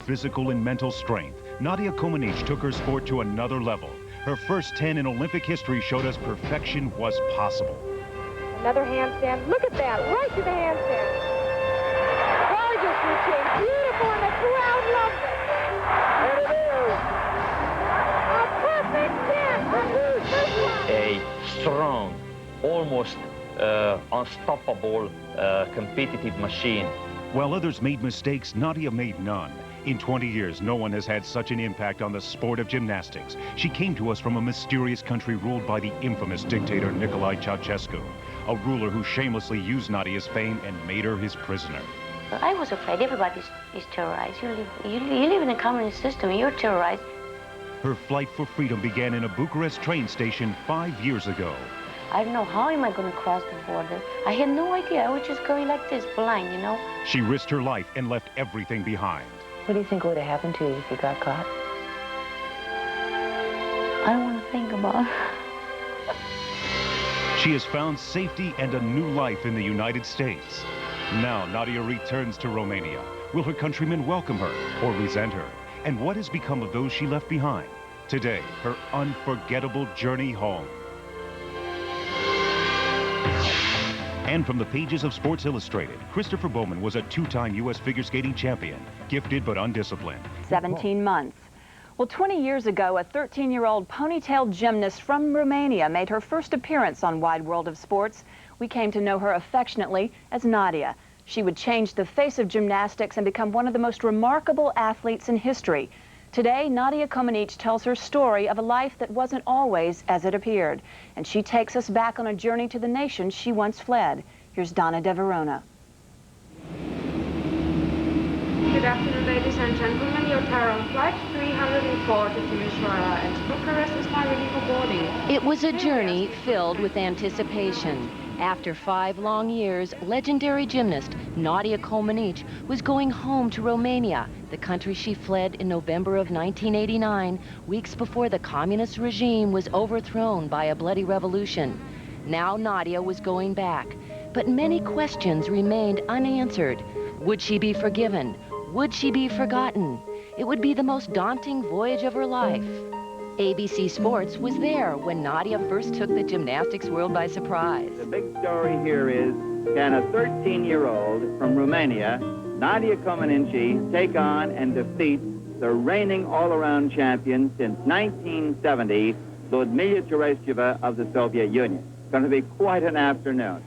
Physical and mental strength, Nadia Comaneci took her sport to another level. Her first 10 in Olympic history showed us perfection was possible. Another handstand. Look at that, right to the handstand. Gorgeous routine, beautiful, and the crowd loves it. There it is. A perfect 10. A strong, almost unstoppable competitive machine. While others made mistakes, Nadia made none. In 20 years, no one has had such an impact on the sport of gymnastics. She came to us from a mysterious country ruled by the infamous dictator Nicolae Ceausescu, a ruler who shamelessly used Nadia's fame and made her his prisoner. I was afraid. Everybody is terrorized. You live in a communist system, you're terrorized. Her flight for freedom began in a Bucharest train station 5 years ago. I don't know, how am I going to cross the border? I had no idea. I was just going like this, blind, you know? She risked her life and left everything behind. What do you think would have happened to you if you got caught? I don't want to think about it. She has found safety and a new life in the United States. Now Nadia returns to Romania. Will her countrymen welcome her or resent her? And what has become of those she left behind? Today, her unforgettable journey home. And from the pages of Sports Illustrated, Christopher Bowman was a two-time U.S. figure skating champion, gifted but undisciplined. 17 months. Well, 20 years ago, a 13-year-old ponytail gymnast from Romania made her first appearance on Wide World of Sports. We came to know her affectionately as Nadia. She would change the face of gymnastics and become one of the most remarkable athletes in history. Today, Nadia Comaneci tells her story of a life that wasn't always as it appeared. And she takes us back on a journey to the nation she once fled. Here's Donna De Verona. Good afternoon, ladies and gentlemen. Your tower on flight 304 to Timișoara, and Bucharest is now ready for boarding. It was a journey filled with anticipation. After 5 long years, legendary gymnast Nadia Comaneci was going home to Romania, the country she fled in November of 1989, weeks before the communist regime was overthrown by a bloody revolution. Now Nadia was going back, but many questions remained unanswered. Would she be forgiven? Would she be forgotten? It would be the most daunting voyage of her life. ABC Sports was there when Nadia first took the gymnastics world by surprise. The big story here is, can a 13-year-old from Romania, Nadia Comaneci, take on and defeat the reigning all-around champion since 1970, Ludmila Tereshcheva of the Soviet Union? It's going to be quite an afternoon.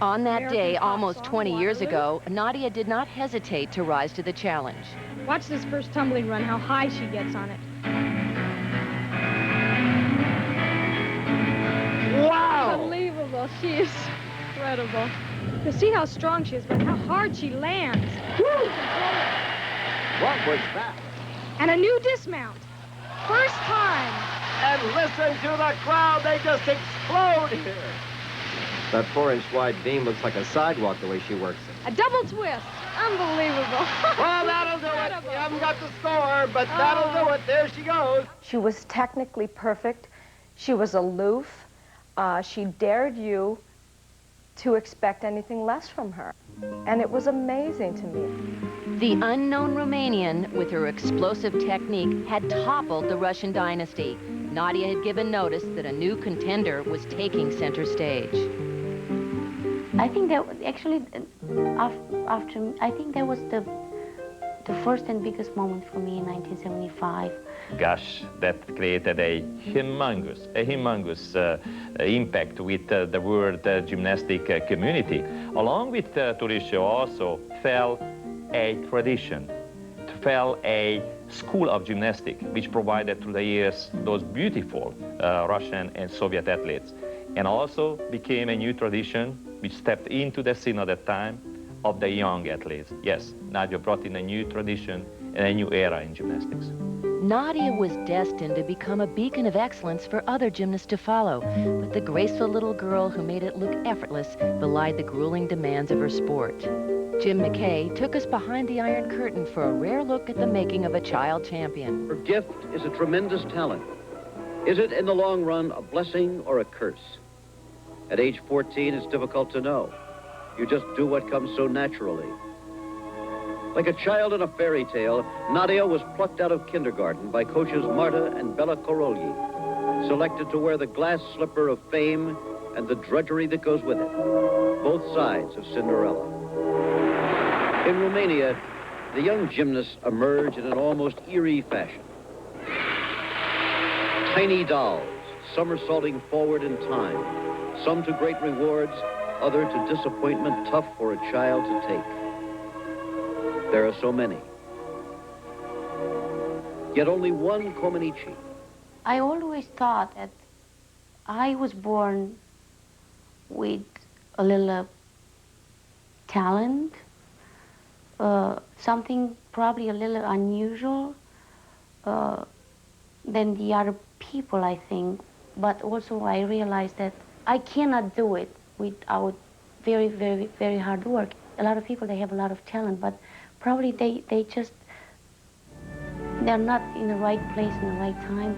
On that day, almost 20 years ago, Nadia did not hesitate to rise to the challenge. Watch this first tumbling run, how high she gets on it. Wow! Unbelievable. She is incredible. You see how strong she is, but how hard she lands. Woo! What was that? And a new dismount. First time. And listen to the crowd. They just explode here. That 4-inch wide beam looks like a sidewalk the way she works it. A double twist. Unbelievable. Well, that'll do it. We haven't got the score, but that'll do it. There she goes. She was technically perfect. She was aloof. She dared you to expect anything less from her. And it was amazing to me. The unknown Romanian, with her explosive technique, had toppled the Russian dynasty. Nadia had given notice that a new contender was taking center stage. I think that actually, I think that was the first and biggest moment for me in 1975. Gosh, that created a humongous impact with the world gymnastic community. Along with Tereshcheva also fell a tradition, fell a school of gymnastics, which provided through the years those beautiful Russian and Soviet athletes, and also became a new tradition which stepped into the scene at that time of the young athletes. Yes, Nadia brought in a new tradition and a new era in gymnastics. Nadia was destined to become a beacon of excellence for other gymnasts to follow, but the graceful little girl who made it look effortless belied the grueling demands of her sport. Jim McKay took us behind the Iron Curtain for a rare look at the making of a child champion. Her gift is a tremendous talent. Is it, in the long run, a blessing or a curse? At age 14, it's difficult to know. You just do what comes so naturally. Like a child in a fairy tale, Nadia was plucked out of kindergarten by coaches Marta and Bella Korolyi, selected to wear the glass slipper of fame and the drudgery that goes with it, both sides of Cinderella. In Romania, the young gymnasts emerge in an almost eerie fashion. Tiny dolls, somersaulting forward in time, some to great rewards, other to disappointment tough for a child to take. There are so many. Yet only one Comaneci. I always thought that I was born with a little talent, something probably a little unusual than the other people, I think. But also I realized that I cannot do it without very, very, very hard work. A lot of people, they have a lot of talent, but probably they're not in the right place in the right time.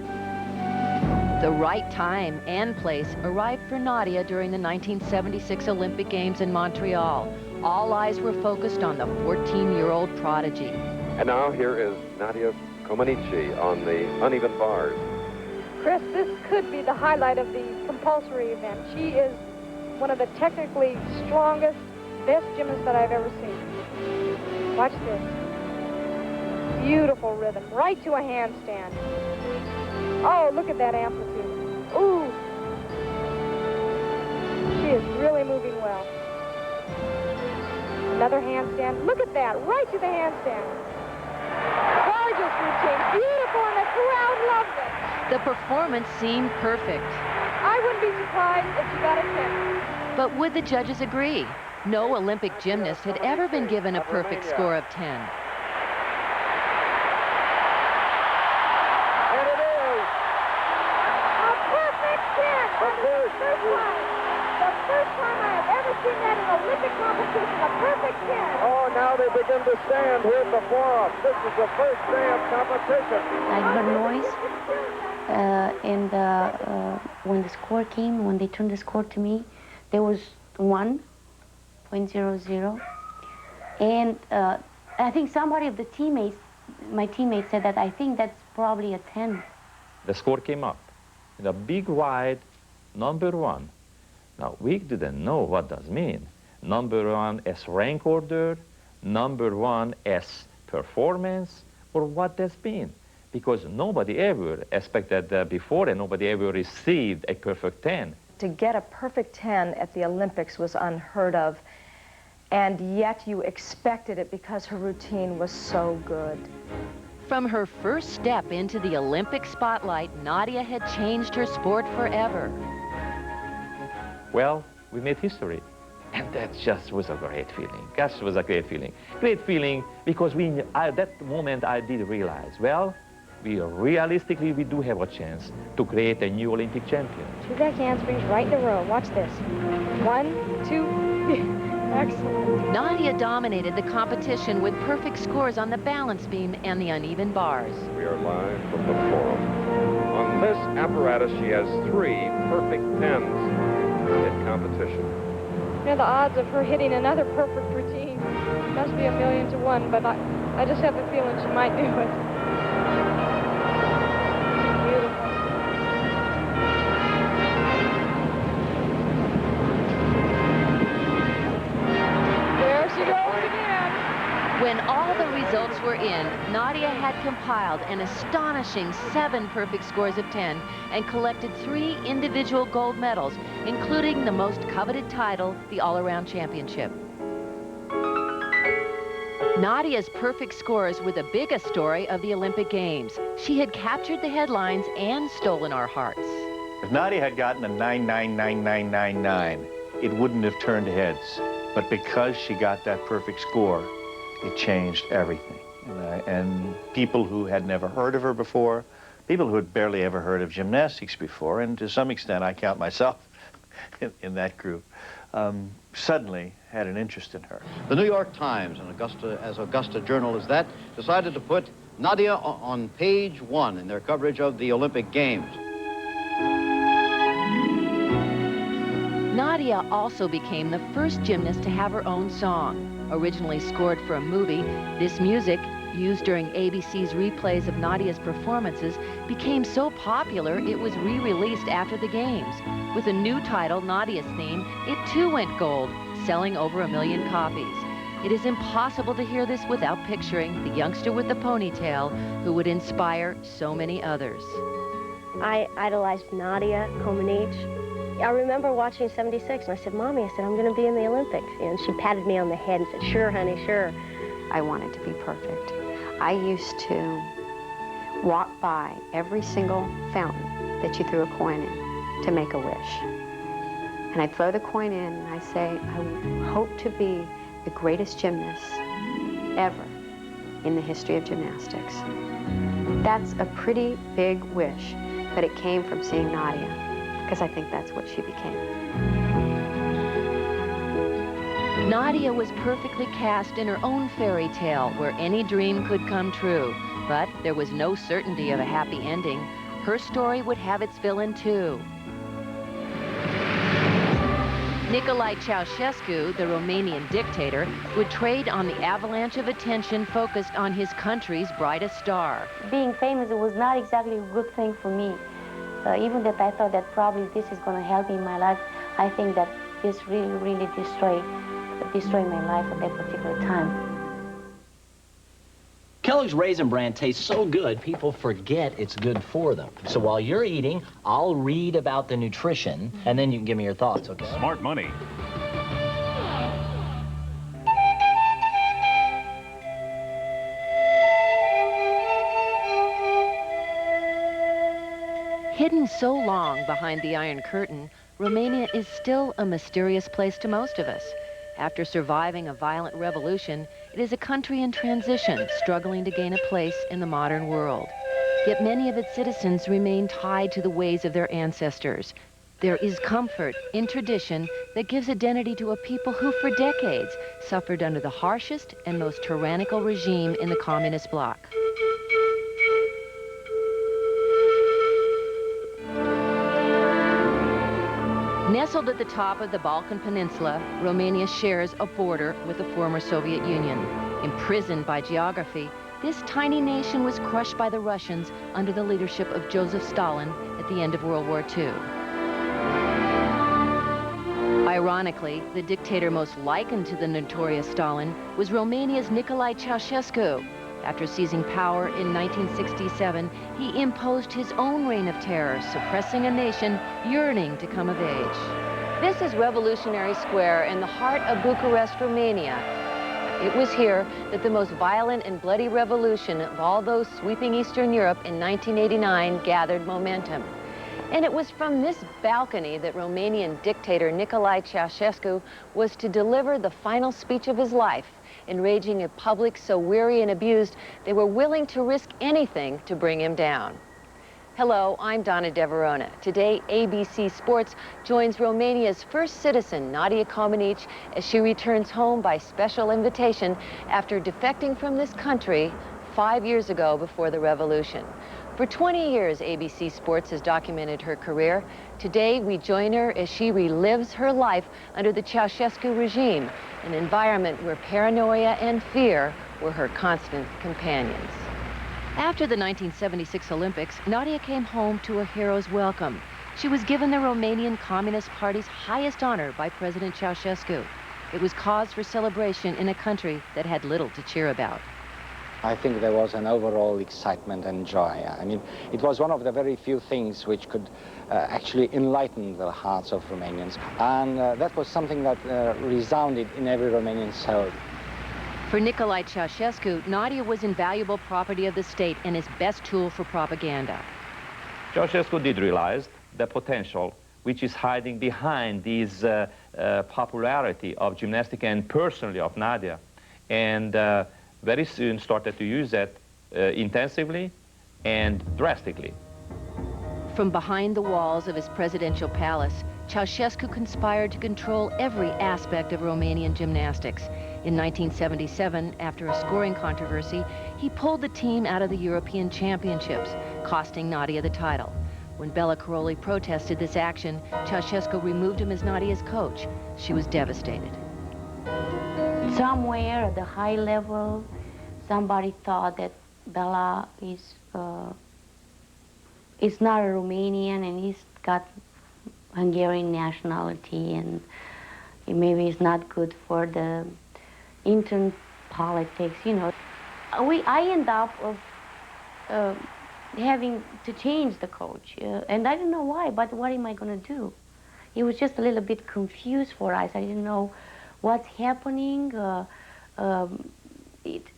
The right time and place arrived for Nadia during the 1976 Olympic Games in Montreal. All eyes were focused on the 14-year-old prodigy. And now here is Nadia Comaneci on the uneven bars. Chris, this could be the highlight of the compulsory event. She is one of the technically strongest, best gymnasts that I've ever seen. Watch this. Beautiful rhythm, right to a handstand. Oh, look at that amplitude. Ooh. She is really moving well. Another handstand. Look at that, right to the handstand. Gorgeous routine, beautiful, and the crowd loves it. The performance seemed perfect. I wouldn't be surprised if she got a 10. But would the judges agree? No Olympic gymnast had ever been given a perfect score of 10. And it is a perfect 10. The first time I have ever seen that in Olympic competition, a perfect 10. Oh, now they begin to stand here before us. This is the first day of competition. I heard noise, and when the score came, when they turned the score to me, there was 1.00, and I think somebody of the teammates, my teammates, said that I think that's probably a 10. The score came up in a big wide number 1. Now, we didn't know what does mean. Number 1 as rank order, number 1 as performance, or what does mean? Because nobody ever expected that before, and nobody ever received a perfect 10. To get a perfect 10 at the Olympics was unheard of, and yet you expected it because her routine was so good. From her first step into the Olympic spotlight, Nadia had changed her sport forever. Well, we made history. And that just was a great feeling. Gosh, it was a great feeling. Great feeling because at that moment I did realize, well, we do have a chance to create a new Olympic champion. Two back handsprings right in a row. Watch this. 1, 2, excellent. Nadia dominated the competition with perfect scores on the balance beam and the uneven bars. We are live from the forum. On this apparatus, she has 3 perfect 10s in competition. You know, the odds of her hitting another perfect routine must be 1,000,000 to 1, but I just have the feeling she might do it. Beautiful. There she goes again. When all the results were in, Nadia had compiled an astonishing 7 perfect scores of 10 and collected 3 individual gold medals, including the most coveted title, the all-around championship. Nadia's perfect scores were the biggest story of the Olympic Games. She had captured the headlines and stolen our hearts. If Nadia had gotten a 9.99999, it wouldn't have turned heads. But because she got that perfect score, it changed everything. And people who had never heard of her before, people who had barely ever heard of gymnastics before, and to some extent I count myself in that group, suddenly had an interest in her. The New York Times, as Augusta journal as that, decided to put Nadia on page 1 in their coverage of the Olympic Games. Nadia also became the first gymnast to have her own song. Originally scored for a movie, this music, used during ABC's replays of Nadia's performances, became so popular it was re-released after the games. With a new title, Nadia's theme, it too went gold, selling over 1 million copies. It is impossible to hear this without picturing the youngster with the ponytail who would inspire so many others. I idolized Nadia Comaneci. I remember watching 76, and I said, Mommy, I said, I'm going to be in the Olympics. And she patted me on the head and said, sure, honey, sure. I wanted to be perfect. I used to walk by every single fountain that you threw a coin in to make a wish. And I'd throw the coin in, and I'd say, I hope to be the greatest gymnast ever in the history of gymnastics. That's a pretty big wish, but it came from seeing Nadia, because I think that's what she became. Nadia was perfectly cast in her own fairy tale where any dream could come true, but there was no certainty of a happy ending. Her story would have its villain too. Nicolae Ceausescu, the Romanian dictator, would trade on the avalanche of attention focused on his country's brightest star. Being famous was not exactly a good thing for me. Even that I thought that probably this is going to help me in my life, I think that this really destroyed my life at that particular time. Kellogg's Raisin Bran tastes so good, people forget it's good for them. So while you're eating, I'll read about the nutrition, and then you can give me your thoughts, okay? Smart money. Hidden so long behind the Iron Curtain, Romania is still a mysterious place to most of us. After surviving a violent revolution, it is a country in transition, struggling to gain a place in the modern world. Yet many of its citizens remain tied to the ways of their ancestors. There is comfort in tradition that gives identity to a people who for decades suffered under the harshest and most tyrannical regime in the communist bloc. Nestled at the top of the Balkan Peninsula, Romania shares a border with the former Soviet Union. Imprisoned by geography, this tiny nation was crushed by the Russians under the leadership of Joseph Stalin at the end of World War II. Ironically, the dictator most likened to the notorious Stalin was Romania's Nicolae Ceausescu. After seizing power in 1967, he imposed his own reign of terror, suppressing a nation yearning to come of age. This is Revolutionary Square in the heart of Bucharest, Romania. It was here that the most violent and bloody revolution of all those sweeping Eastern Europe in 1989 gathered momentum. And it was from this balcony that Romanian dictator Nicolae Ceausescu was to deliver the final speech of his life, enraging a public so weary and abused they were willing to risk anything to bring him down. Hello, I'm Donna De Verona. Today, ABC Sports joins Romania's first citizen, Nadia Comaneci, as she returns home by special invitation after defecting from this country 5 years ago before the revolution. For 20 years, ABC Sports has documented her career. Today, we join her as she relives her life under the Ceausescu regime, an environment where paranoia and fear were her constant companions. After the 1976 Olympics, Nadia came home to a hero's welcome. She was given the Romanian Communist Party's highest honor by President Ceausescu. It was cause for celebration in a country that had little to cheer about. I think there was an overall excitement and joy. I mean, it was one of the very few things which could actually enlighten the hearts of Romanians. And that was something that resounded in every Romanian soul. For Nicolae Ceausescu, Nadia was invaluable property of the state and his best tool for propaganda. Ceausescu did realize the potential which is hiding behind this popularity of gymnastics and personally of Nadia. And very soon started to use that intensively and drastically. From behind the walls of his presidential palace, Ceausescu conspired to control every aspect of Romanian gymnastics. In 1977, after a scoring controversy, he pulled the team out of the European Championships, costing Nadia the title. When Bella Caroli protested this action, Ceausescu removed him as Nadia's coach. She was devastated. somewhere at the high level, somebody thought that Bella is not a Romanian and he's got Hungarian nationality, and maybe it's not good for the intern politics, you know. I end up having to change the coach, and I don't know why, but what am I going to do? It was just a little bit confused for us. I didn't know what's happening.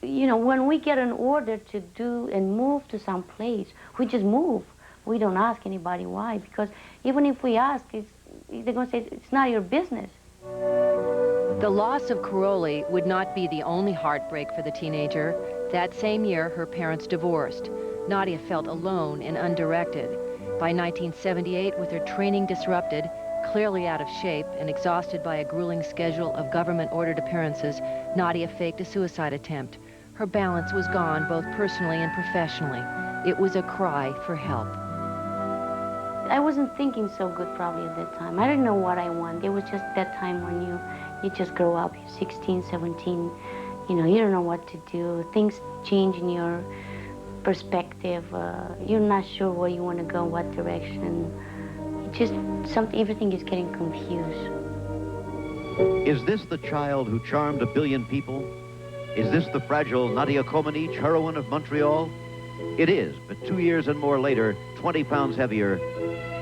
You know, when we get an order to do and move to some place, we just move. We don't ask anybody why, because even if we ask, they're going to say, it's not your business. The loss of Caroli would not be the only heartbreak for the teenager. That same year, her parents divorced. Nadia felt alone and undirected. By 1978, with her training disrupted, clearly out of shape, and exhausted by a grueling schedule of government-ordered appearances, Nadia faked a suicide attempt. Her balance was gone, both personally and professionally. It was a cry for help. I wasn't thinking so good probably at that time. I didn't know what I want. It was just that time when you just grow up, you're 16, 17, you know, you don't know what to do. Things change in your perspective. You're not sure where you want to go, what direction. Everything is getting confused. Is this the child who charmed 1 billion people? Is this the fragile Nadia Comaneci, heroine of Montreal? It is, but 2 years and more later, 20 pounds heavier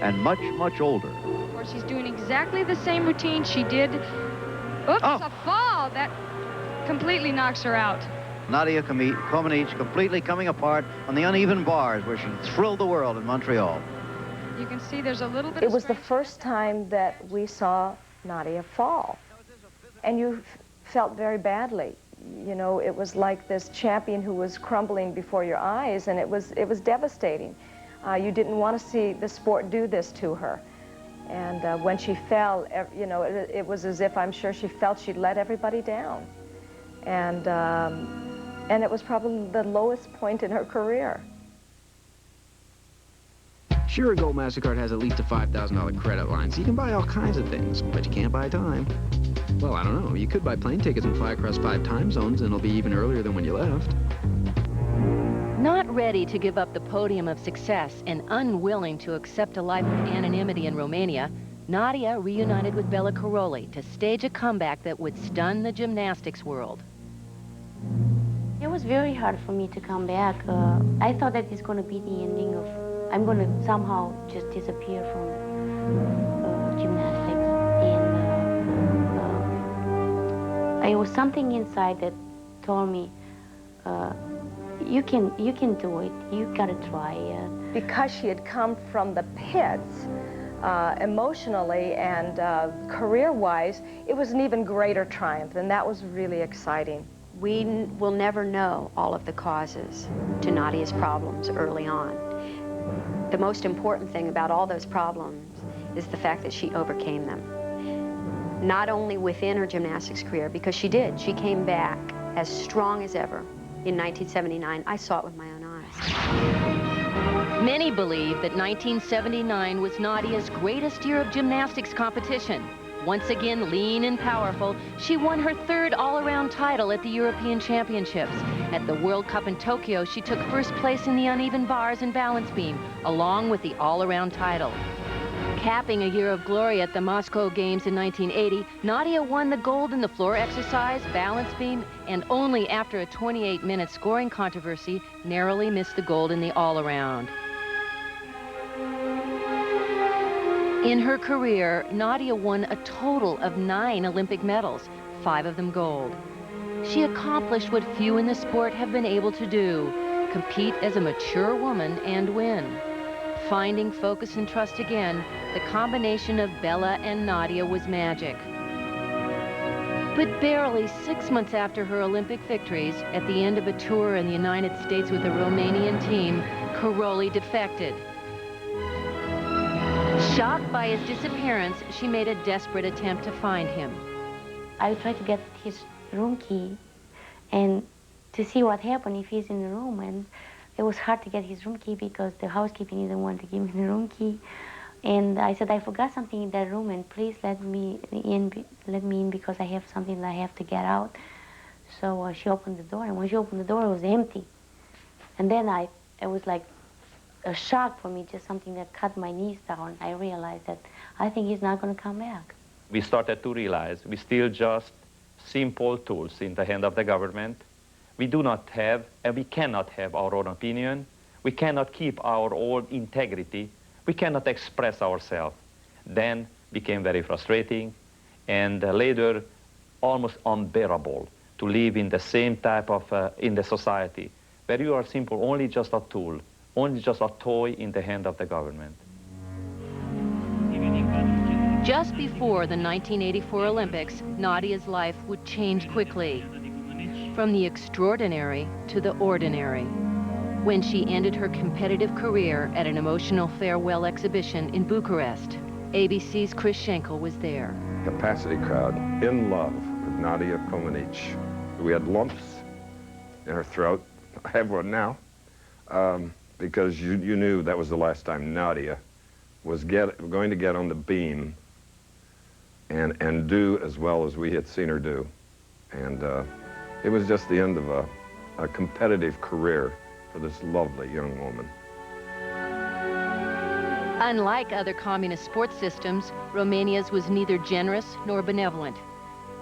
and much, much older. Of course, she's doing exactly the same routine she did. Oops, a fall. That completely knocks her out. Nadia Comaneci completely coming apart on the uneven bars where she thrilled the world in Montreal. You can see there's a little bit It was the first time that we saw Nadia fall. And you felt very badly. You know, it was like this champion who was crumbling before your eyes, and it was devastating. You didn't want to see the sport do this to her. And when she fell, you know, it was as if I'm sure she felt she'd let everybody down. And it was probably the lowest point in her career. Sure, Gold MasterCard has at least a $5,000 credit line, so you can buy all kinds of things, but you can't buy time. Well, I don't know. You could buy plane tickets and fly across 5 time zones, and it'll be even earlier than when you left. Not ready to give up the podium of success and unwilling to accept a life of anonymity in Romania, Nadia reunited with Bella Caroli to stage a comeback that would stun the gymnastics world. It was very hard for me to come back. I thought that it's going to be the ending of, I'm going to somehow just disappear from gymnastics. And it was something inside that told me, you can do it. You got to try. Because she had come from the pits, emotionally and career-wise, it was an even greater triumph, and that was really exciting. We will never know all of the causes to Nadia's problems early on. The most important thing about all those problems is the fact that she overcame them. Not only within her gymnastics career, because she did. She came back as strong as ever in 1979. I saw it with my own eyes. Many believe that 1979 was Nadia's greatest year of gymnastics competition. Once again lean and powerful, she won her 3rd all-around title at the European Championships. At the World Cup in Tokyo, she took 1st place in the uneven bars and balance beam, along with the all-around title. Capping a year of glory at the Moscow Games in 1980, Nadia won the gold in the floor exercise, balance beam, and only after a 28-minute scoring controversy, narrowly missed the gold in the all-around. In her career, Nadia won a total of 9 Olympic medals, 5 of them gold. She accomplished what few in the sport have been able to do, compete as a mature woman and win. Finding focus and trust again, the combination of Bella and Nadia was magic. But barely 6 months after her Olympic victories, at the end of a tour in the United States with a Romanian team, Caroli defected. Shocked by his disappearance, she made a desperate attempt to find him. I tried to get his room key and to see what happened if he's in the room, and it was hard to get his room key because the housekeeping didn't want to give me the room key. And I said, I forgot something in that room, and please let me in because I have something that I have to get out. So she opened the door, and when she opened the door, it was empty. And then it was like a shock for me, just something that cut my knees down. I realized that I think he's not going to come back. We started to realize we still just simple tools in the hand of the government. We do not have, and we cannot have our own opinion. We cannot keep our own integrity. We cannot express ourselves. Then became very frustrating, and later almost unbearable to live in the same type of, in the society, where you are simple, only just a tool, only just a toy in the hand of the government. Just before the 1984 Olympics, Nadia's life would change quickly, from the extraordinary to the ordinary. When she ended her competitive career at an emotional farewell exhibition in Bucharest, ABC's Chris Schenkel was there. Capacity crowd, in love with Nadia Comaneci. We had lumps in her throat. I have one now, because you knew that was the last time Nadia was going to get on the beam and do as well as we had seen her do. And it was just the end of a competitive career for this lovely young woman. Unlike other communist sports systems, Romania's was neither generous nor benevolent.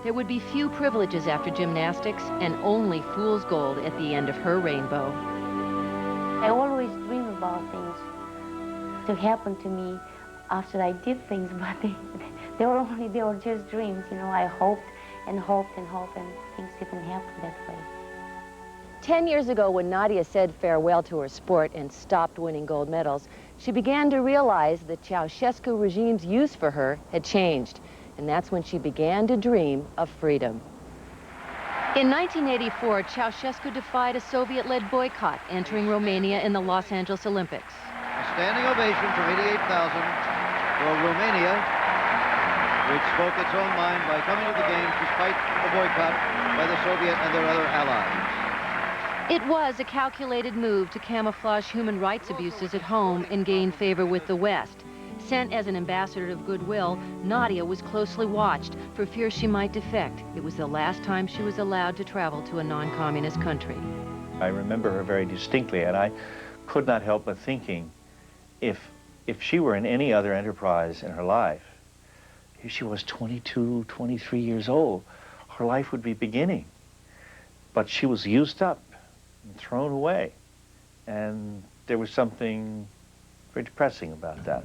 There would be few privileges after gymnastics and only fool's gold at the end of her rainbow. I always dream about things to happen to me after I did things, but they were just dreams, you know. I hoped and hoped and hoped, and things didn't happen that way. 10 years ago, when Nadia said farewell to her sport and stopped winning gold medals, she began to realize the Ceausescu regime's use for her had changed. And that's when she began to dream of freedom. In 1984, Ceausescu defied a Soviet-led boycott, entering Romania in the Los Angeles Olympics. A standing ovation from 88,000 for Romania, which spoke its own mind by coming to the games despite the boycott by the Soviet and their other allies. It was a calculated move to camouflage human rights abuses at home and gain favor with the West. Sent as an ambassador of goodwill, Nadia was closely watched for fear she might defect. It was the last time she was allowed to travel to a non-communist country. I remember her very distinctly, and I could not help but thinking, if she were in any other enterprise in her life, here she was 22, 23 years old, her life would be beginning. But she was used up and thrown away, and there was something very depressing about that.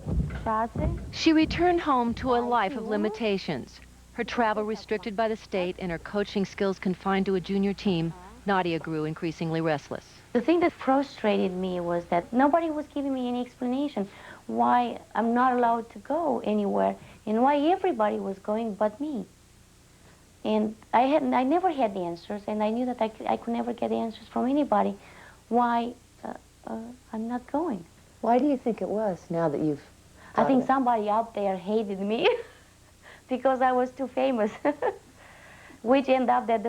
She returned home to a life of limitations. Her travel restricted by the state and her coaching skills confined to a junior team, Nadia grew increasingly restless. The thing that frustrated me was that nobody was giving me any explanation why I'm not allowed to go anywhere and why everybody was going but me. And I never had the answers, and I knew that I could never get the answers from anybody why I'm not going. Why do you think it was, now that you've... I think somebody out there hated me because I was too famous, which ended up that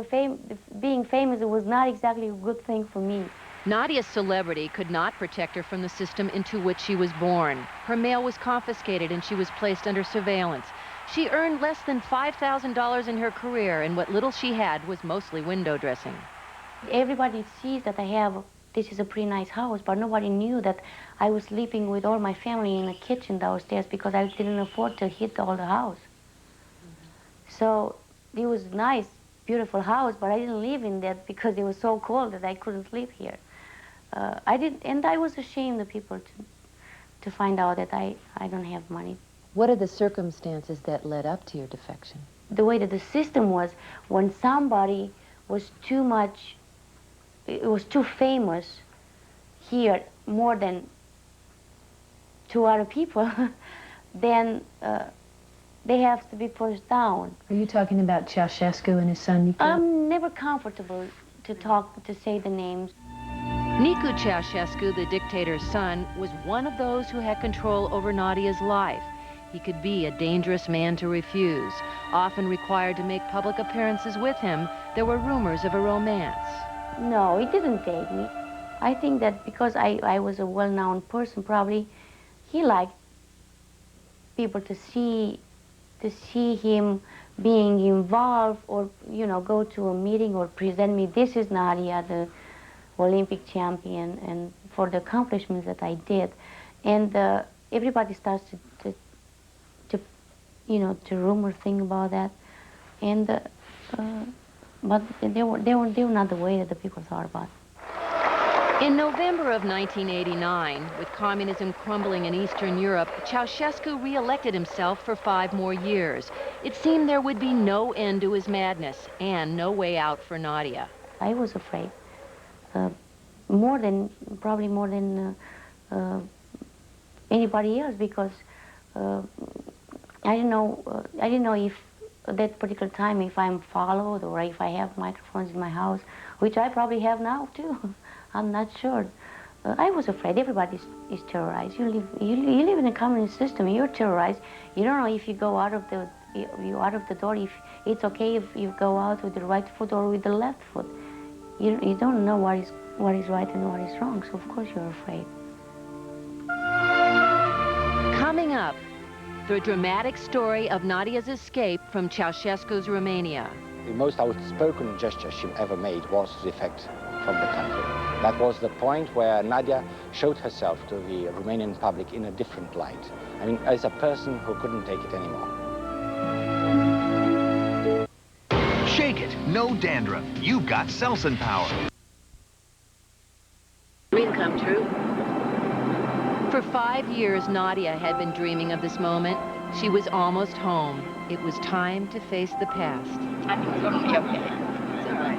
being famous was not exactly a good thing for me. Nadia's celebrity could not protect her from the system into which she was born. Her mail was confiscated and she was placed under surveillance. She earned less than $5,000 in her career, and what little she had was mostly window dressing. Everybody sees that this is a pretty nice house, but nobody knew that I was living with all my family in a kitchen downstairs because I didn't afford to heat all the house. So it was a nice, beautiful house, but I didn't live in that because it was so cold that I couldn't live here. And I was ashamed of people to find out that I don't have money. What are the circumstances that led up to your defection? The way that the system was, when somebody was too famous here, more than two other people, then they have to be pushed down. Are you talking about Ceausescu and his son, Nicu? I'm never comfortable to say the names. Nicu Ceausescu, the dictator's son, was one of those who had control over Nadia's life. He could be a dangerous man to refuse. Often required to make public appearances with him, there were rumors of a romance. No, he didn't date me. I think that because I was a well-known person, probably he liked people to see him being involved or, you know, go to a meeting or present me, this is Nadia, the Olympic champion, and for the accomplishments that I did. And everybody starts to you know, to rumor thing about that. And, but they were not the way that the people thought about it. In November of 1989, with communism crumbling in Eastern Europe, Ceausescu re-elected himself for 5 more years. It seemed there would be no end to his madness and no way out for Nadia. I was afraid, probably more than anybody else, because I didn't know if at that particular time if I'm followed or if I have microphones in my house, which I probably have now too. I'm not sure. I was afraid. Everybody is terrorized. You live in a communist system. You're terrorized. You don't know if you go out of the door, if it's okay if you go out with the right foot or with the left foot. You don't know what is right and what is wrong. So of course you're afraid. Coming up, the dramatic story of Nadia's escape from Ceausescu's Romania. The most outspoken gesture she ever made was to defect from the country. That was the point where Nadia showed herself to the Romanian public in a different light. I mean, as a person who couldn't take it anymore. Shake it, no dandruff. You've got Selsun Power. Dream come true. For 5 years, Nadia had been dreaming of this moment. She was almost home. It was time to face the past. I think it's going to be okay. It's all right.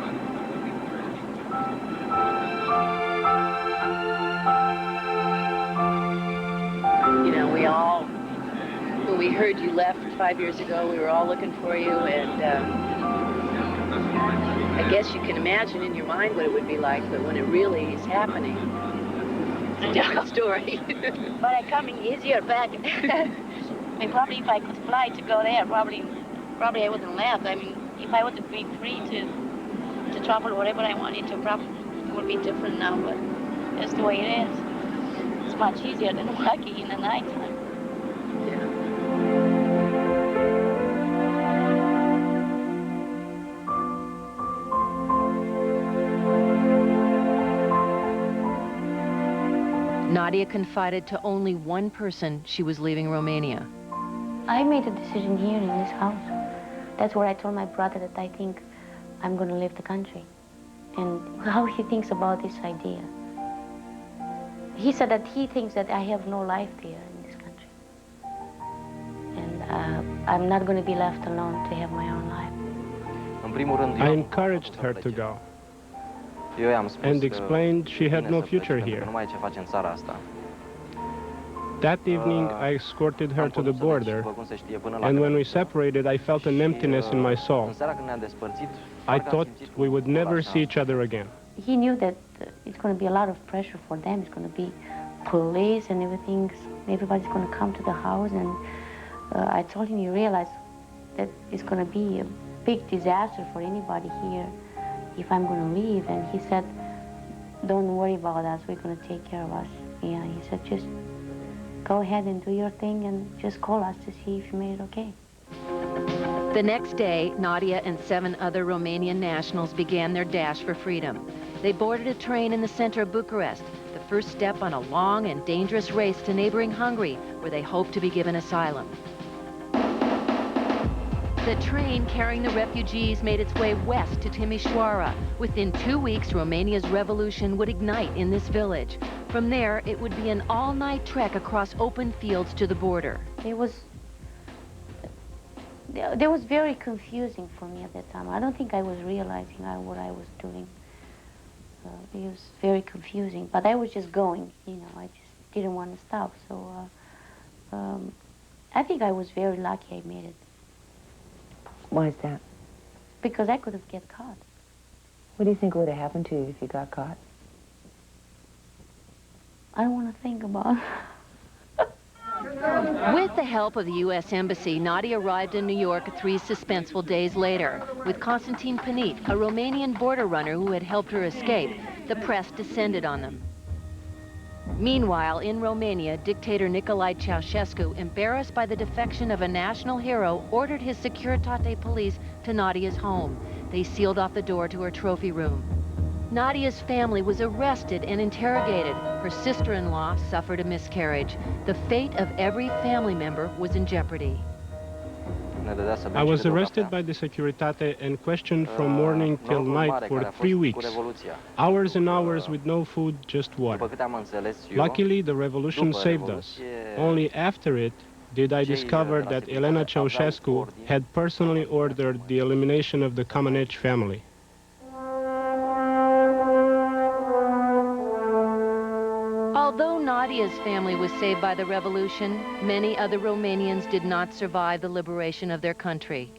You know, when we heard you left 5 years ago, we were all looking for you, and I guess you can imagine in your mind what it would be like, but when it really is happening, it's a different story. But I'm coming easier back. I mean, probably if I could fly to go there, probably I wouldn't left. I mean, if I would be free to travel wherever I wanted to, probably it would be different now, but that's the way it is. It's much easier than walking in the nighttime. Nadia confided to only one person she was leaving Romania. I made a decision here in this house. That's where I told my brother that I think I'm going to leave the country. And how he thinks about this idea. He said that he thinks that I have no life there in this country. And I'm not going to be left alone to have my own life. I encouraged her to go and explained she had no future here. That evening, I escorted her to the border, and when we separated, I felt an emptiness in my soul. I thought we would never see each other again. He knew that it's going to be a lot of pressure for them. It's going to be police and everything. Everybody's going to come to the house, and I told him, you realize that it's going to be a big disaster for anybody here if I'm going to leave. And he said, don't worry about us. We're going to take care of us. Yeah, he said, just go ahead and do your thing and just call us to see if you made it okay. The next day, Nadia and 7 other Romanian nationals began their dash for freedom. They boarded a train in the center of Bucharest, the first step on a long and dangerous race to neighboring Hungary, where they hoped to be given asylum. The train carrying the refugees made its way west to Timișoara. Within 2 weeks, Romania's revolution would ignite in this village. From there, it would be an all-night trek across open fields to the border. It was very confusing for me at that time. I don't think I was realizing what I was doing. It was very confusing, but I was just going, you know, I just didn't want to stop. So I think I was very lucky I made it. Why is that? Because I could have get caught. What do you think would have happened to you if you got caught? I don't want to think about it. With the help of the U.S. Embassy, Nadia arrived in New York 3 suspenseful days later. With Constantine Panit, a Romanian border runner who had helped her escape, the press descended on them. Meanwhile, in Romania, dictator Nicolae Ceausescu, embarrassed by the defection of a national hero, ordered his Securitate police to Nadia's home. They sealed off the door to her trophy room. Nadia's family was arrested and interrogated. Her sister-in-law suffered a miscarriage. The fate of every family member was in jeopardy. I was arrested by the Securitate and questioned from morning till night for 3 weeks. Hours and hours with no food, just water. Luckily, the revolution saved us. Only after it did I discover that Elena Ceausescu had personally ordered the elimination of the Comaneci family. Although Nadia's family was saved by the revolution, many other Romanians did not survive the liberation of their country.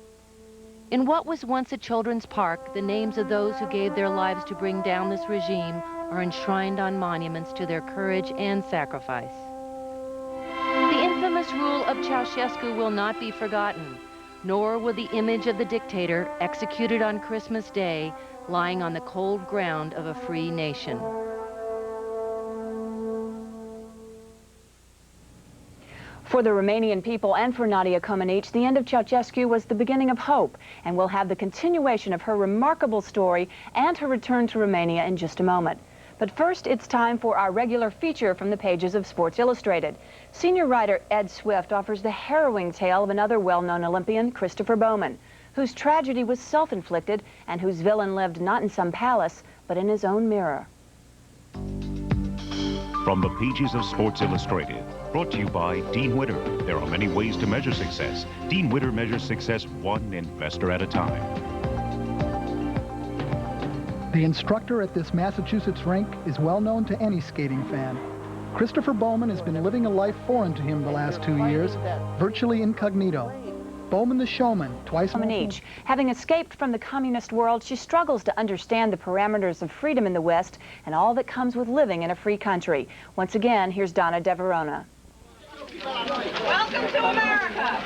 In what was once a children's park, the names of those who gave their lives to bring down this regime are enshrined on monuments to their courage and sacrifice. The infamous rule of Ceausescu will not be forgotten, nor will the image of the dictator executed on Christmas Day lying on the cold ground of a free nation. For the Romanian people and for Nadia Comaneci, the end of Ceausescu was the beginning of hope, and we'll have the continuation of her remarkable story and her return to Romania in just a moment. But first, it's time for our regular feature from the pages of Sports Illustrated. Senior writer Ed Swift offers the harrowing tale of another well-known Olympian, Christopher Bowman, whose tragedy was self-inflicted and whose villain lived not in some palace, but in his own mirror. From the pages of Sports Illustrated, brought to you by Dean Witter. There are many ways to measure success. Dean Witter measures success one investor at a time. The instructor at this Massachusetts rink is well known to any skating fan. Christopher Bowman has been living a life foreign to him the last 2 years, virtually incognito. Bowman the showman, twice Comaneci. Having escaped from the communist world, she struggles to understand the parameters of freedom in the West and all that comes with living in a free country. Once again, here's Donna De Verona. Welcome to America!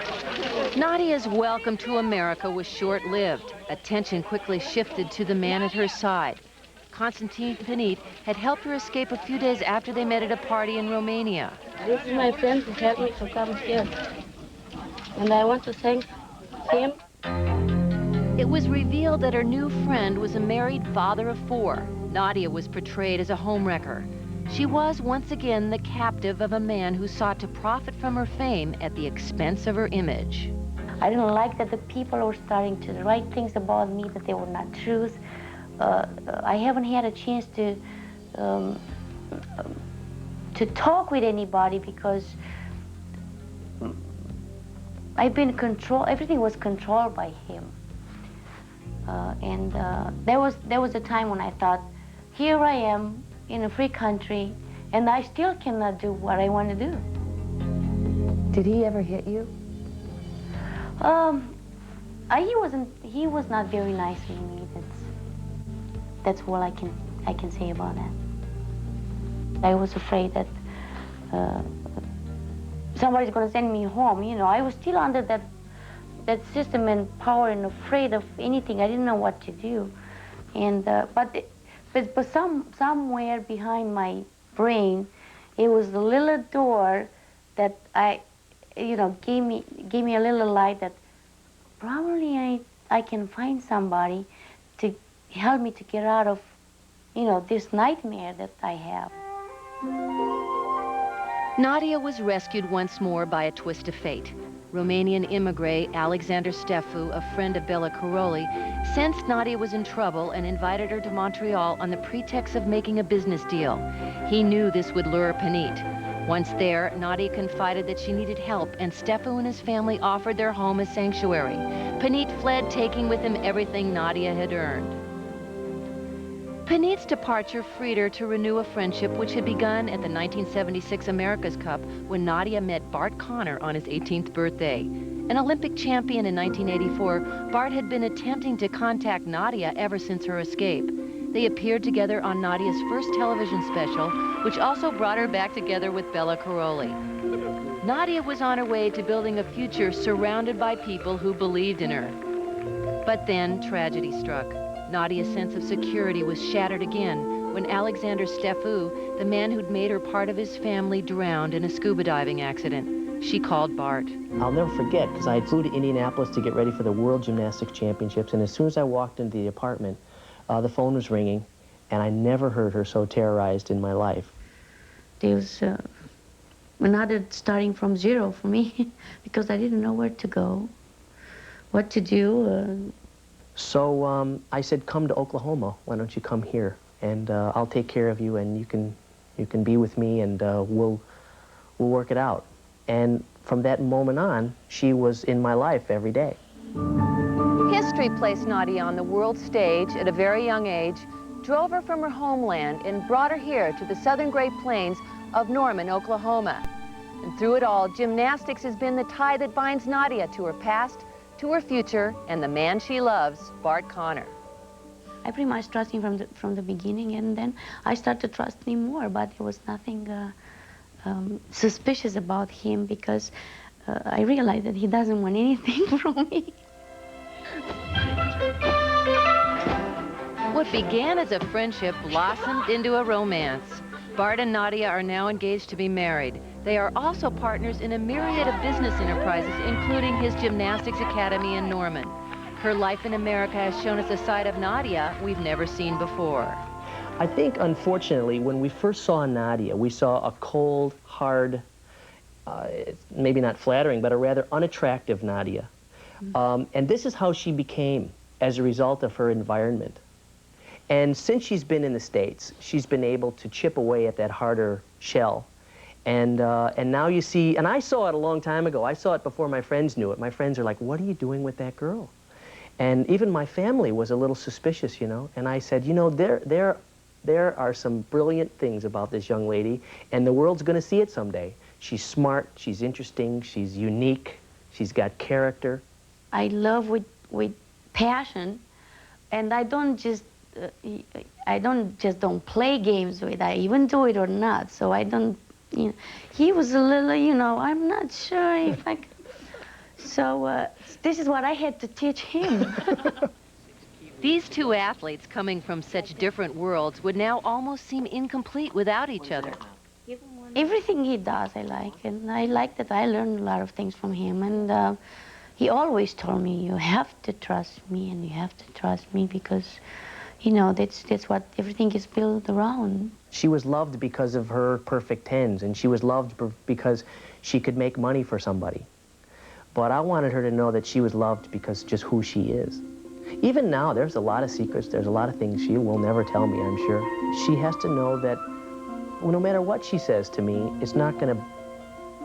Nadia's welcome to America was short-lived. Attention quickly shifted to the man at her side. Constantine Panit had helped her escape a few days after they met at a party in Romania. This is my friend who helped me to come here. And I want to thank him. It was revealed that her new friend was a married father of 4. Nadia was portrayed as a homewrecker. She was once again the captive of a man who sought to profit from her fame at the expense of her image. I didn't like that the people were starting to write things about me that they were not truth. I haven't had a chance to talk with anybody because I've been controlled. Everything was controlled by him. There was a time when I thought, here I am in a free country, and I still cannot do what I want to do. Did he ever hit you? He was not very nice with me. That's all I can say about that. I was afraid that somebody's going to send me home. You know, I was still under that system and power and afraid of anything. I didn't know what to do. And but somewhere behind my brain, it was the little door that gave me a little light that probably I can find somebody to help me to get out of, this nightmare that I have. Nadia was rescued once more by a twist of fate. Romanian immigrant Alexander Stefu, a friend of Bela Caroli, sensed Nadia was in trouble and invited her to Montreal on the pretext of making a business deal. He knew this would lure Panit. Once there, Nadia confided that she needed help, and Stefu and his family offered their home as sanctuary. Panit fled, taking with him everything Nadia had earned. Panit's departure freed her to renew a friendship which had begun at the 1976 America's Cup when Nadia met Bart Connor on his 18th birthday. An Olympic champion in 1984, Bart had been attempting to contact Nadia ever since her escape. They appeared together on Nadia's first television special, which also brought her back together with Bela Caroli. Nadia was on her way to building a future surrounded by people who believed in her. But then tragedy struck. Nadia's sense of security was shattered again when Alexander Stefu, the man who'd made her part of his family, drowned in a scuba diving accident. She called Bart. I'll never forget, because I flew to Indianapolis to get ready for the World Gymnastics Championships, and as soon as I walked into the apartment, the phone was ringing, and I never heard her so terrorized in my life. It was another starting from zero for me because I didn't know where to go, what to do. So I said, come to Oklahoma. Why don't you come here? And I'll take care of you, and you can be with me, and we'll work it out. And from that moment on, she was in my life every day. History placed Nadia on the world stage at a very young age, drove her from her homeland, and brought her here to the southern Great Plains of Norman, Oklahoma. And through it all, gymnastics has been the tie that binds Nadia to her past, to her future, and the man she loves, Bart Conner. I pretty much trust him from the beginning, and then I started to trust him more, but there was nothing suspicious about him because I realized that he doesn't want anything from me. What began as a friendship blossomed into a romance. Bart and Nadia are now engaged to be married. They are also partners in a myriad of business enterprises, including his gymnastics academy in Norman. Her life in America has shown us a side of Nadia we've never seen before. I think, unfortunately, when we first saw Nadia, we saw a cold, hard, maybe not flattering, but a rather unattractive Nadia. And this is how she became as a result of her environment. And since she's been in the States, she's been able to chip away at that harder shell. And now you see, and I saw it a long time ago. I saw it before my friends knew it. My friends are like, what are you doing with that girl? And even my family was a little suspicious, you know. And I said, you know, there are some brilliant things about this young lady, and the world's going to see it someday. She's smart, she's interesting, she's unique, she's got character. I love with passion, and I don't just don't play games with. I even do it or not. So I don't. You know, he was a little. You know, I'm not sure if I. Could. So this is what I had to teach him. These two athletes coming from such different worlds would now almost seem incomplete without each other. Everything he does I like, and I like that I learned a lot of things from him. And he always told me, you have to trust me, and you have to trust me because, you know, that's what everything is built around. She was loved because of her perfect tens, and she was loved because she could make money for somebody. But I wanted her to know that she was loved because just who she is. Even now, there's a lot of secrets, there's a lot of things she will never tell me, I'm sure. She has to know that no matter what she says to me, it's not going to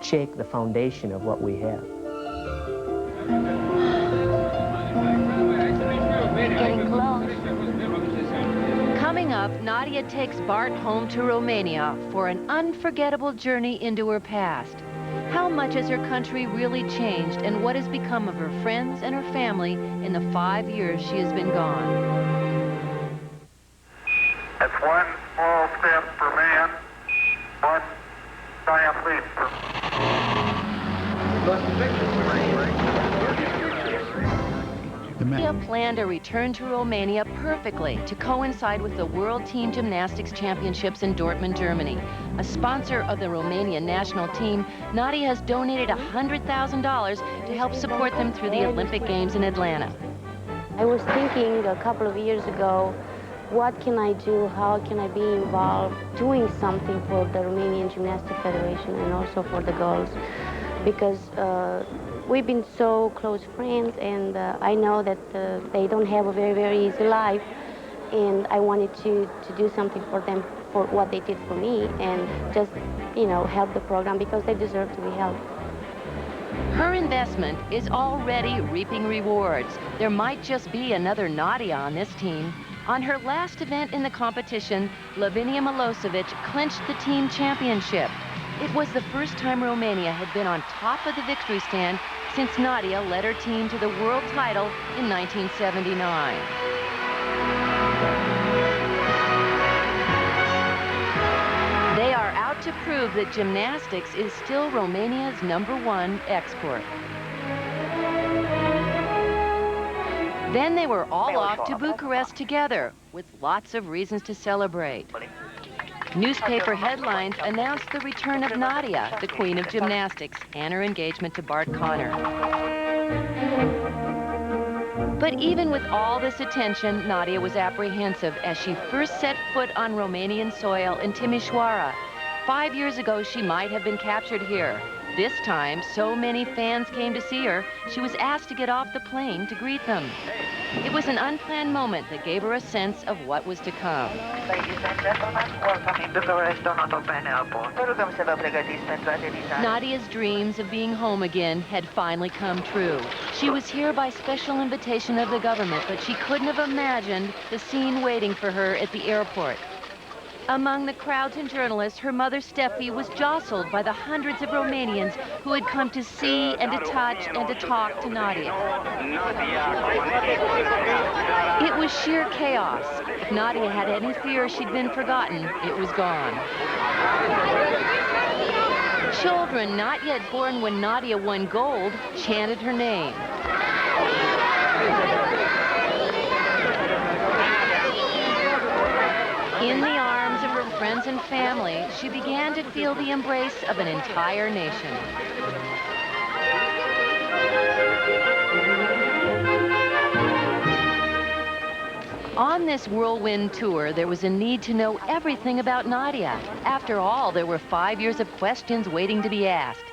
shake the foundation of what we have. Getting close. Coming up, Nadia takes Bart home to Romania for an unforgettable journey into her past. How much has her country really changed, and what has become of her friends and her family in the 5 years she has been gone? That's one small step for man, one giant leap for Nadia planned a return to Romania perfectly to coincide with the World Team Gymnastics Championships in Dortmund, Germany. A sponsor of the Romanian national team, Nadia has donated $100,000 to help support them through the Olympic Games in Atlanta. I was thinking a couple of years ago, what can I do? How can I be involved doing something for the Romanian Gymnastics Federation and also for the girls? Because we've been so close friends, and I know that they don't have a very, very easy life, and I wanted to do something for them for what they did for me, and just, you know, help the program because they deserve to be helped. Her investment is already reaping rewards. There might just be another Nadia on this team. On her last event in the competition, Lavinia Milosevic clinched the team championship. It was the first time Romania had been on top of the victory stand since Nadia led her team to the world title in 1979. They are out to prove that gymnastics is still Romania's #1 export. Then they were all off to Bucharest together, with lots of reasons to celebrate. Newspaper headlines announced the return of Nadia, the queen of gymnastics, and her engagement to Bart Conner. But even with all this attention, Nadia was apprehensive as she first set foot on Romanian soil in Timișoara. 5 years ago, she might have been captured here. This time, so many fans came to see her, she was asked to get off the plane to greet them. It was an unplanned moment that gave her a sense of what was to come. Ladies and gentlemen, welcome in Bucharest Open Airport. Rugăm să vă pregătiți pentru aterizare. Nadia's dreams of being home again had finally come true. She was here by special invitation of the government, but she couldn't have imagined the scene waiting for her at the airport. Among the crowds and journalists, her mother Steffi was jostled by the hundreds of Romanians who had come to see and to touch and to talk to Nadia. It was sheer chaos. If Nadia had any fear she'd been forgotten, it was gone. Children not yet born when Nadia won gold chanted her name. In the arms of her friends and family, she began to feel the embrace of an entire nation. On this whirlwind tour, there was a need to know everything about Nadia. After all, there were 5 years of questions waiting to be asked.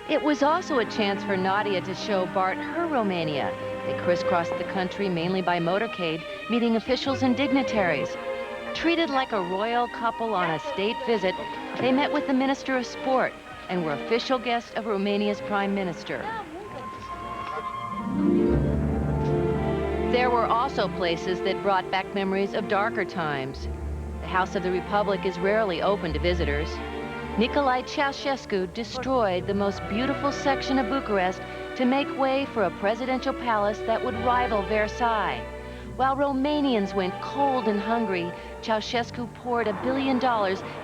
It was also a chance for Nadia to show Bart her Romania. They crisscrossed the country mainly by motorcade, meeting officials and dignitaries. Treated like a royal couple on a state visit, they met with the Minister of Sport and were official guests of Romania's Prime Minister. There were also places that brought back memories of darker times. The House of the Republic is rarely open to visitors. Nicolae Ceausescu destroyed the most beautiful section of Bucharest to make way for a presidential palace that would rival Versailles. While Romanians went cold and hungry, Ceausescu poured $1 billion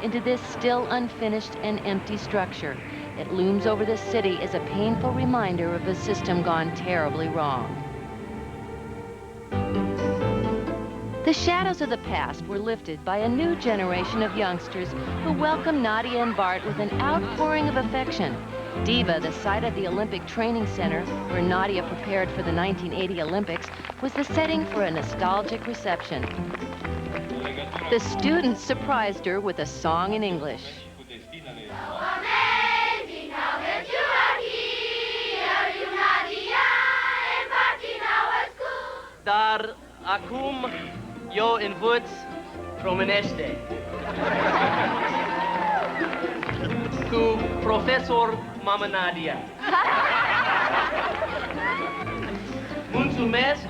into this still unfinished and empty structure. It looms over the city as a painful reminder of a system gone terribly wrong. The shadows of the past were lifted by a new generation of youngsters who welcomed Nadia and Bart with an outpouring of affection. Diva, the site of the Olympic Training Center, where Nadia prepared for the 1980 Olympics, was the setting for a nostalgic reception. The students surprised her with a song in English. Dar acum eu învăț românește. Cu profesor Mama Nadia. Mulțumesc,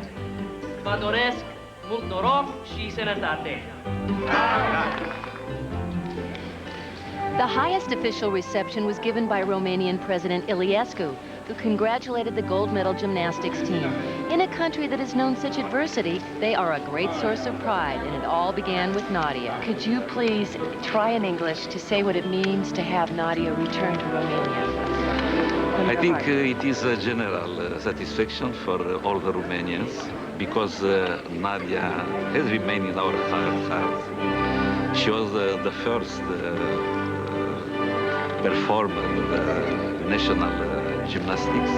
vă doresc mult noroc și sănătate. The highest official reception was given by Romanian President Iliescu, who congratulated the gold medal gymnastics team. In a country that has known such adversity, they are a great source of pride, and it all began with Nadia. Could you please try in English to say what it means to have Nadia return to Romania? I think it is a general satisfaction for all the Romanians because Nadia has remained in our hearts. She was the first performer of the national gymnastics,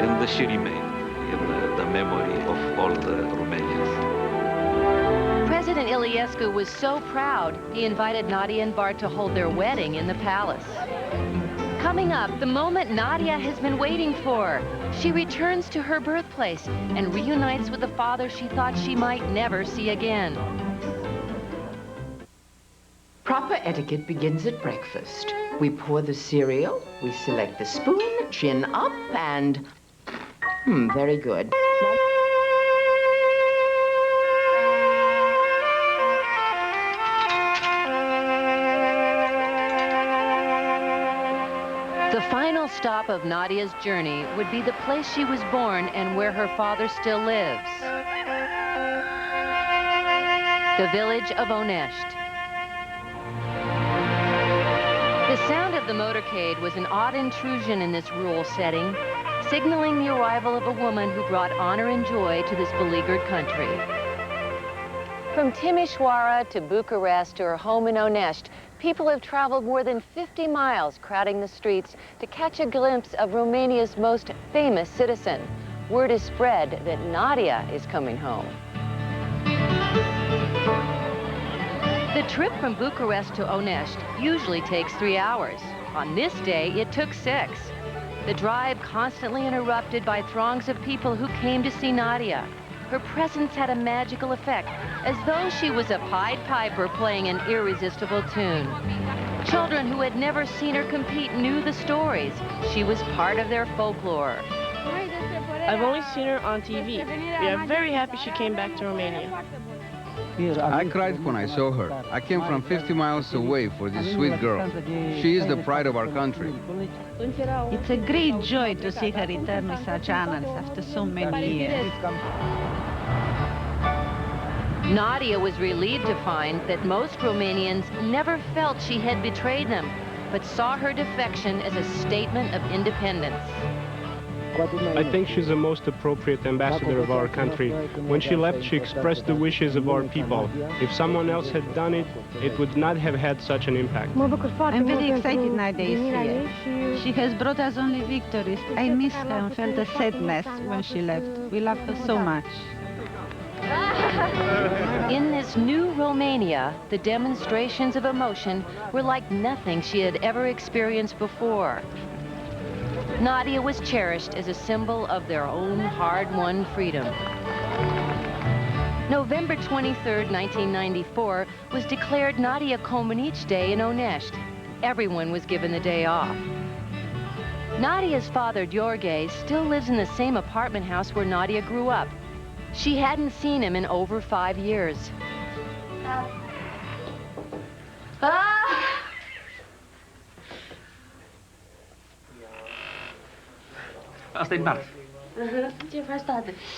and she remained in the memory of all the Romanians. President Iliescu was so proud, he invited Nadia and Bart to hold their wedding in the palace. Coming up, the moment Nadia has been waiting for. She returns to her birthplace and reunites with the father she thought she might never see again. Proper etiquette begins at breakfast. We pour the cereal, we select the spoon, chin up, and... very good. The final stop of Nadia's journey would be the place she was born and where her father still lives. The village of Onești. The sound of the motorcade was an odd intrusion in this rural setting. signaling the arrival of a woman who brought honor and joy to this beleaguered country. From Timișoara to Bucharest or home in Onești, people have traveled more than 50 miles crowding the streets to catch a glimpse of Romania's most famous citizen. Word is spread that Nadia is coming home. The trip from Bucharest to Onești usually takes 3 hours. On this day, it took 6. The drive constantly interrupted by throngs of people who came to see Nadia. Her presence had a magical effect, as though she was a Pied Piper playing an irresistible tune. Children who had never seen her compete knew the stories. She was part of their folklore. I've only seen her on TV. We are very happy she came back to Romania. I cried when I saw her. I came from 50 miles away for this sweet girl. She is the pride of our country. It's a great joy to see her return with such honors after so many years. Nadia was relieved to find that most Romanians never felt she had betrayed them, but saw her defection as a statement of independence. I think she's the most appropriate ambassador of our country. When she left, she expressed the wishes of our people. If someone else had done it, it would not have had such an impact. I'm very excited Nadia is here. She has brought us only victories. I miss her and felt a sadness when she left. We love her so much. In this new Romania, the demonstrations of emotion were like nothing she had ever experienced before. Nadia was cherished as a symbol of their own hard-won freedom. November 23, 1994, was declared Nadia Comaneci Day in Onești. Everyone was given the day off. Nadia's father, Gheorghe, still lives in the same apartment house where Nadia grew up. She hadn't seen him in over 5 years.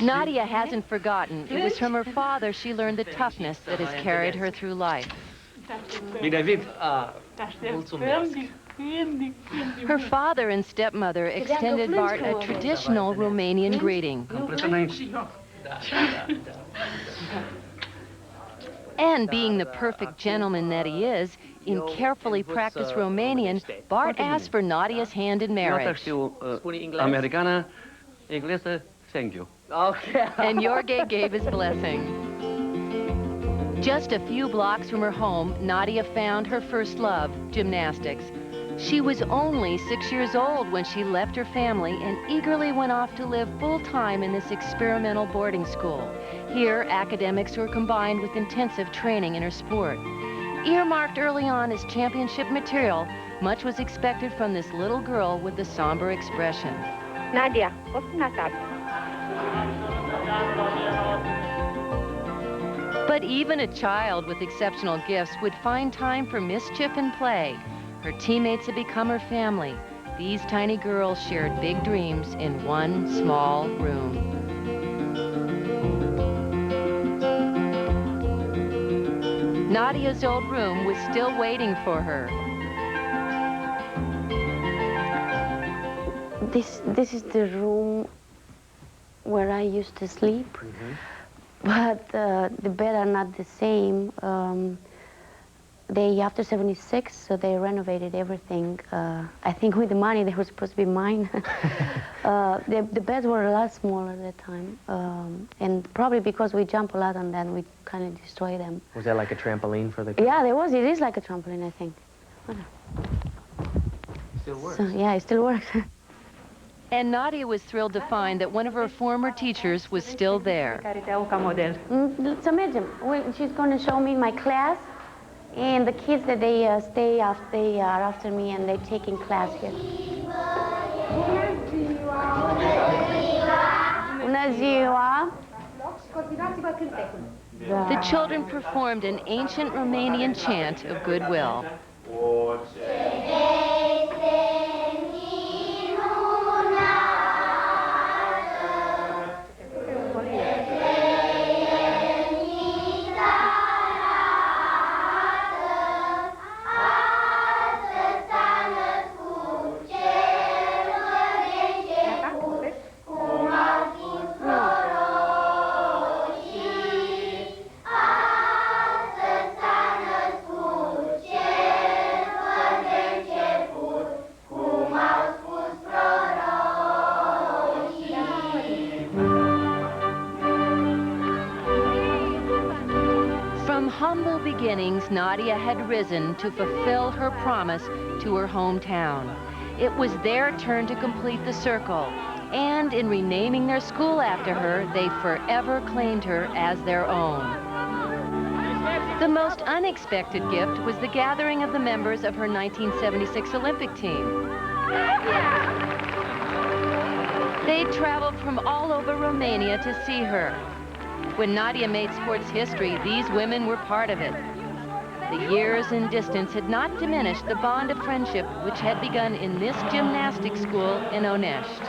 Nadia hasn't forgotten. It was from her father she learned the toughness that has carried her through life. Her father and stepmother extended Bart a traditional Romanian greeting. And being the perfect gentleman that he is, in carefully practiced Romanian, Bart asked for Nadia's hand in marriage. Americana, Engleză, thank you. And Gheorghe gave his blessing. Just a few blocks from her home, Nadia found her first love, gymnastics. She was only 6 years old when she left her family and eagerly went off to live full-time in this experimental boarding school. Here, academics were combined with intensive training in her sport. Earmarked early on as championship material, much was expected from this little girl with the somber expression. Nadia, But even a child with exceptional gifts would find time for mischief and play. Her teammates had become her family. These tiny girls shared big dreams in one small room. Nadia's old room was still waiting for her. This is the room where I used to sleep, but the bed are not the same. After 76, so they renovated everything. I think with the money, they were supposed to be mine. The beds were a lot smaller at that time. And probably because we jump a lot on them, we kind of destroy them. Was that like a trampoline for the... Yeah, there was. It is like a trampoline, I think. Still works. So, yeah, it still works. And Nadia was thrilled to find that one of her former teachers was still there. Let's imagine. She's going to show me my class. And the kids that they are after me and they're taking class here. Bună ziua! The children performed an ancient Romanian chant of goodwill. Nadia had risen to fulfill her promise to her hometown. It was their turn to complete the circle, and in renaming their school after her, they forever claimed her as their own. The most unexpected gift was the gathering of the members of her 1976 Olympic team. They traveled from all over Romania to see her. When Nadia made sports history, these women were part of it. The years and distance had not diminished the bond of friendship which had begun in this gymnastics school in Onești.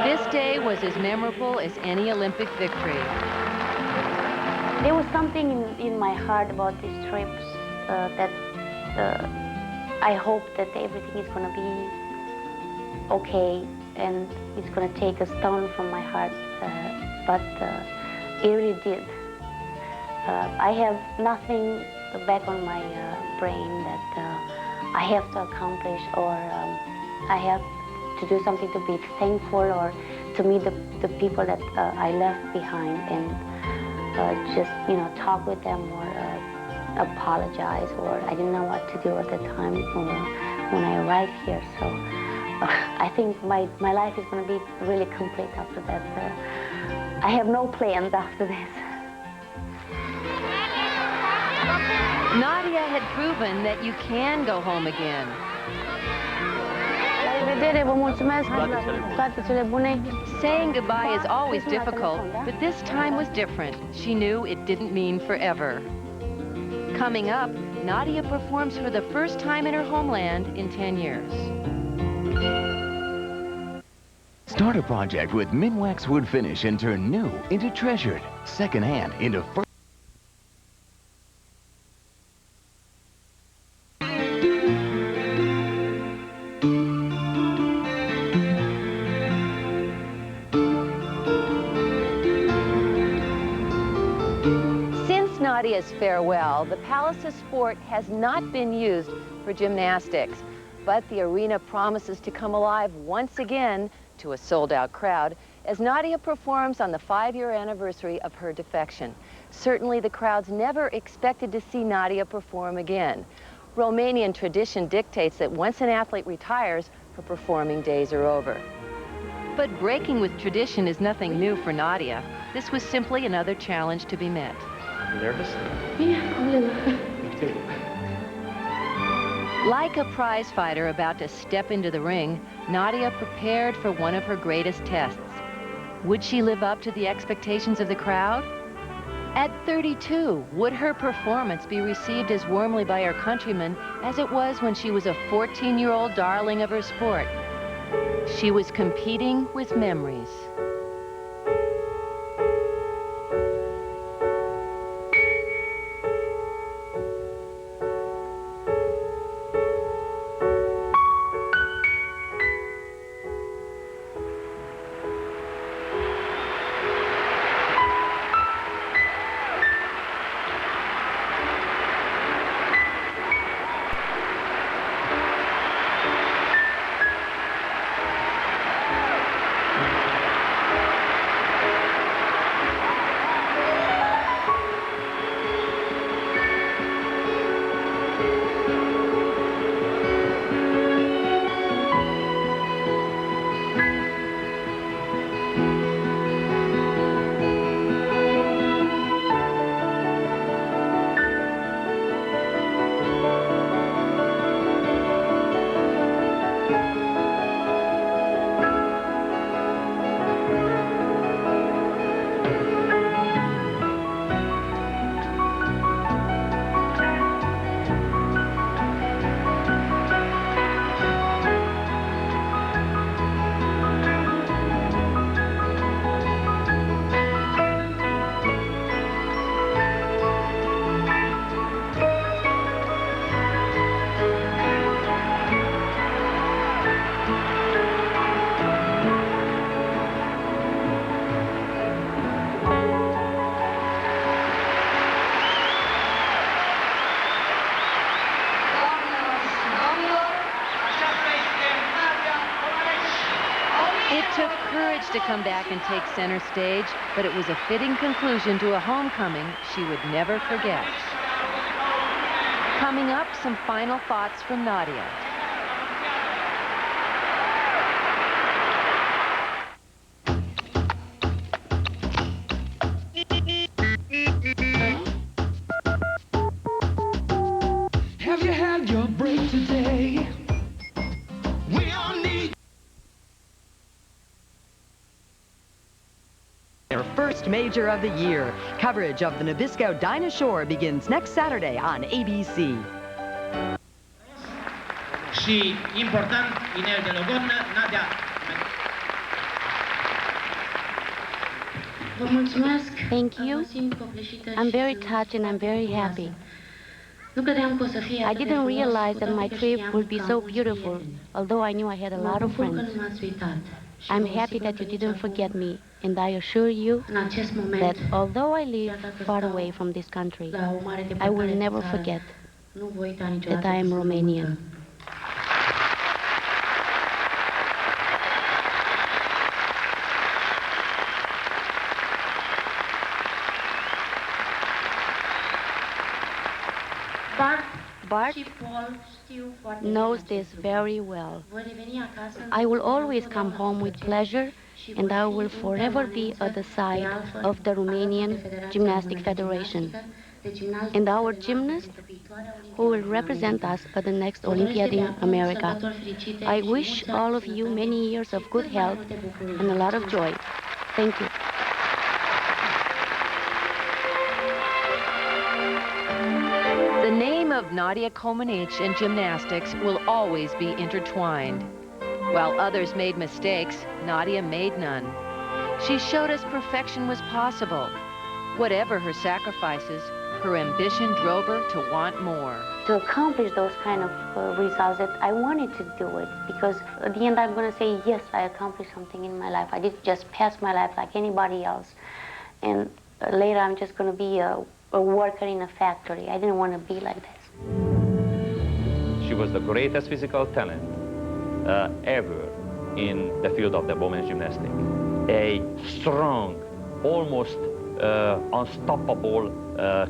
This day was as memorable as any Olympic victory. There was something in my heart about these trips that I hope that everything is going to be okay and it's going to take a stone from my heart, but it really did. I have nothing back on my brain that I have to accomplish or I have to do something to be thankful or to meet the people that I left behind and just, you know, talk with them or apologize, or I didn't know what to do at the time when I arrived here. So I think my life is going to be really complete after that. I have no plans after this. Nadia had proven that you can go home again. Saying goodbye is always difficult, but this time was different. She knew it didn't mean forever. Coming up, Nadia performs for the first time in her homeland in 10 years. Start a project with Minwax Wood Finish and turn new into treasured, secondhand into first. Nadia's farewell, the Palace of Sport has not been used for gymnastics, but the arena promises to come alive once again to a sold-out crowd as Nadia performs on the 5-year anniversary of her defection. Certainly the crowds never expected to see Nadia perform again. Romanian tradition dictates that once an athlete retires, her performing days are over. But breaking with tradition is nothing new for Nadia. This was simply another challenge to be met. Nervous? Yeah, a little. Me too. Like a prize fighter about to step into the ring, Nadia prepared for one of her greatest tests. Would she live up to the expectations of the crowd? At 32, would her performance be received as warmly by her countrymen as it was when she was a 14-year-old darling of her sport? She was competing with memories. It took courage to come back and take center stage, but it was a fitting conclusion to a homecoming she would never forget. Coming up, some final thoughts from Nadia. Have you had your break today? We all need their first major of the year. Coverage of the Nabisco Dinah Shore begins next Saturday on ABC. Și important, inel de logon, Nadia. Thank you. I'm very touched and I'm very happy. I didn't realize that my trip would be so beautiful, although I knew I had a lot of friends. I'm happy that you didn't forget me, and I assure you that although I live far away from this country, I will never forget that I am Romanian. Bart knows this very well. I will always come home with pleasure, and I will forever be at the side of the Romanian Gymnastic Federation and our gymnast who will represent us at the next Olympiad in America. I wish all of you many years of good health and a lot of joy. Thank you. The name of Nadia Comaneci and gymnastics will always be intertwined. While others made mistakes, Nadia made none. She showed us perfection was possible. Whatever her sacrifices, her ambition drove her to want more. To accomplish those kind of results, that I wanted to do it, because at the end I'm going to say, yes, I accomplished something in my life. I didn't just pass my life like anybody else. And later I'm just going to be a worker in a factory. I didn't want to be like this. She was the greatest physical talent ever in the field of the women's gymnastics. A strong, almost unstoppable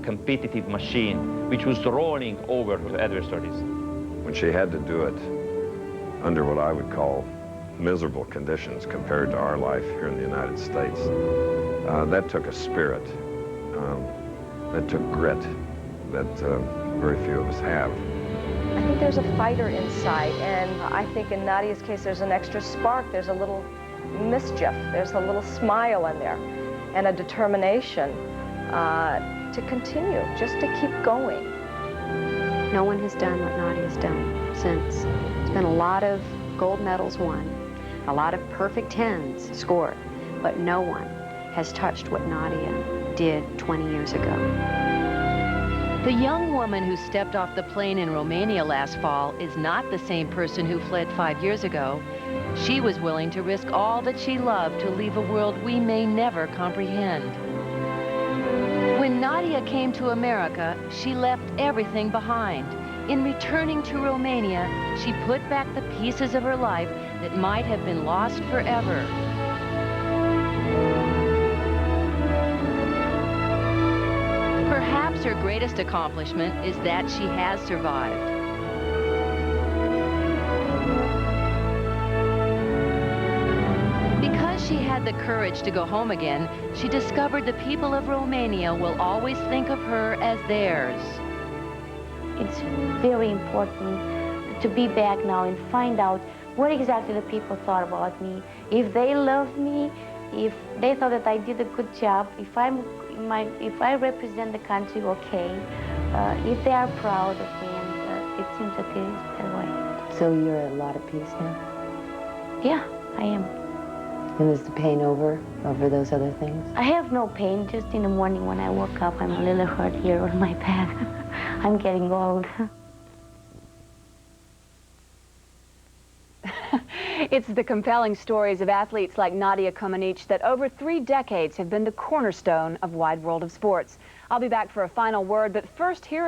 competitive machine which was rolling over her adversaries. When she had to do it under what I would call miserable conditions compared to our life here in the United States, that took a spirit. That took grit that very few of us have. I think there's a fighter inside, and I think in Nadia's case there's an extra spark, there's a little mischief, there's a little smile in there, and a determination to continue, just to keep going. No one has done what Nadia's done since. There's been a lot of gold medals won, a lot of perfect tens scored, but no one has touched what Nadia did 20 years ago. The young woman who stepped off the plane in Romania last fall is not the same person who fled 5 years ago. She was willing to risk all that she loved to leave a world we may never comprehend. When Nadia came to America, she left everything behind. In returning to Romania, she put back the pieces of her life that might have been lost forever. Perhaps her greatest accomplishment is that she has survived. Because she had the courage to go home again, she discovered the people of Romania will always think of her as theirs. It's very important to be back now and find out what exactly the people thought about me. If they loved me, if they thought that I did a good job, if I represent the country okay, if they are proud of me, and it seems that it is that way. So you're at a lot of peace now? Yeah, I am. And is the pain over those other things? I have no pain, just in the morning when I woke up, I'm a little hurt here on my back. I'm getting old. It's the compelling stories of athletes like Nadia Comaneci that over 3 decades have been the cornerstone of Wide World of Sports. I'll be back for a final word, but first here